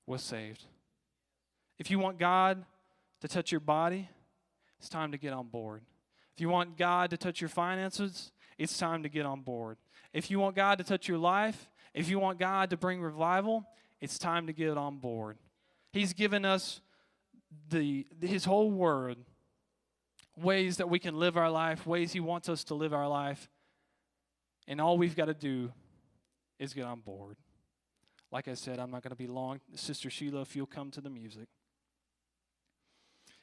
was saved. If you want God to touch your body, it's time to get on board. If you want God to touch your finances, it's time to get on board. If you want God to touch your life, if you want God to bring revival, it's time to get on board. He's given us His whole word, ways that we can live our life, ways He wants us to live our life, and all we've got to do is get on board. Like I said, I'm not going to be long. Sister Sheila, if you'll come to the music.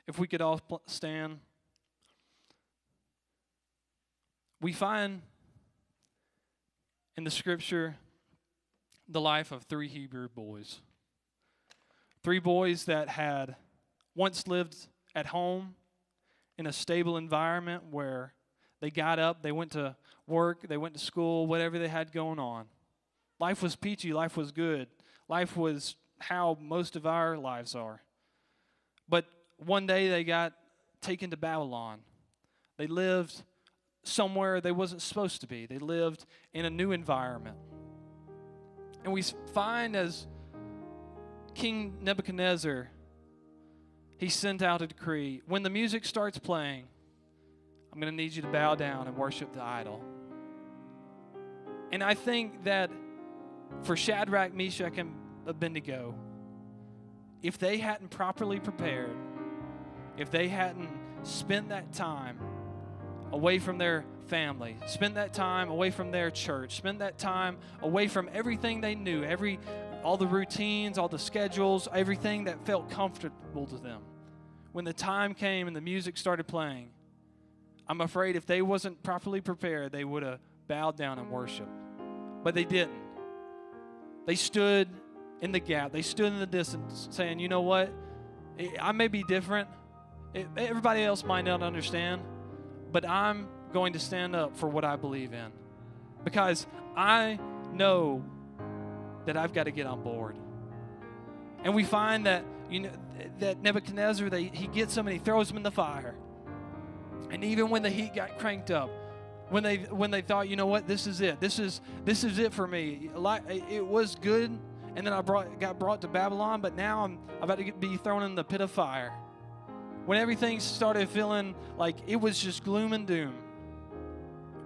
If we could all stand. We find in the scripture the life of 3 Hebrew boys. 3 boys that had once lived at home in a stable environment where they got up, they went to work, they went to school, whatever they had going on. Life was peachy, life was good. Life was how most of our lives are. But one day they got taken to Babylon. They lived somewhere they wasn't supposed to be. They lived in a new environment. And we find as King Nebuchadnezzar, he sent out a decree. When the music starts playing, I'm going to need you to bow down and worship the idol. And I think that for Shadrach, Meshach, and Abednego, if they hadn't properly prepared, if they hadn't spent that time away from their family, spent that time away from their church, spent that time away from everything they knew, all the routines, all the schedules, everything that felt comfortable to them. When the time came and the music started playing, I'm afraid if they wasn't properly prepared, they would have bowed down and worshiped. But they didn't. They stood in the gap. They stood in the distance saying, you know what? I may be different. Everybody else might not understand, but I'm going to stand up for what I believe in because I know that I've got to get on board. And we find that that Nebuchadnezzar, he gets them and he throws them in the fire. And even when the heat got cranked up, when they thought, you know what, this is it. This is it for me. It was good, and then I got brought to Babylon, but now I'm about to be thrown in the pit of fire. When everything started feeling like it was just gloom and doom,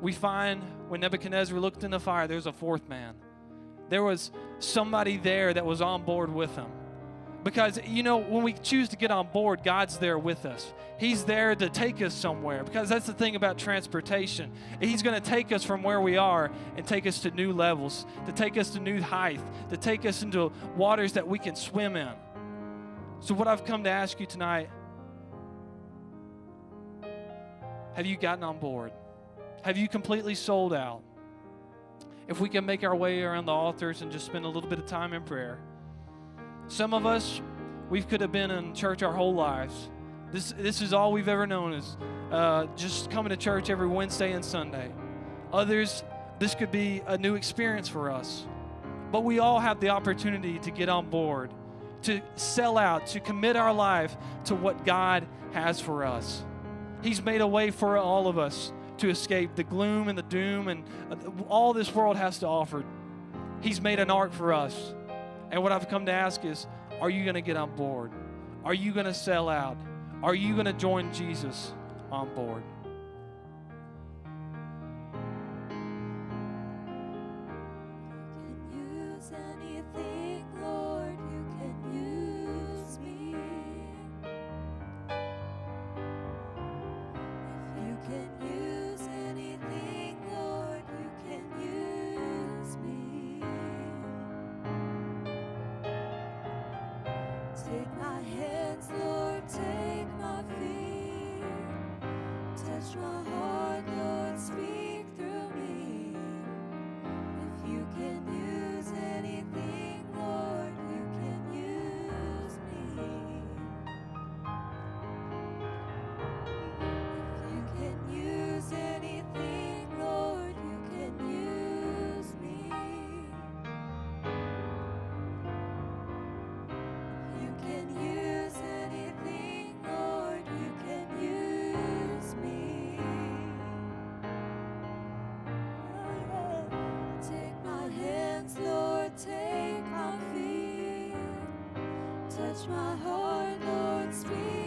we find when Nebuchadnezzar looked in the fire, there's a 4th man. There was somebody there that was on board with him. Because, when we choose to get on board, God's there with us. He's there to take us somewhere. Because that's the thing about transportation. He's going to take us from where we are and take us to new levels, to take us to new height, to take us into waters that we can swim in. So what I've come to ask you tonight, have you gotten on board? Have you completely sold out? If we can make our way around the altars and just spend a little bit of time in prayer. Some of us, we could have been in church our whole lives. This is all we've ever known is just coming to church every Wednesday and Sunday. Others, this could be a new experience for us. But we all have the opportunity to get on board, to sell out, to commit our life to what God has for us. He's made a way for all of us to escape the gloom and the doom and all this world has to offer. He's made an ark for us. And what I've come to ask is, are you going to get on board? Are you going to sell out? Are you going to join Jesus on board? Take my hands, Lord, take my feet. Touch my heart, Lord, speak through me. If you can use anything, Lord, you can use me. If you can use anything, Lord, you can use me. You can use anything, Lord, you can use me. Touch my heart, Lord, speak.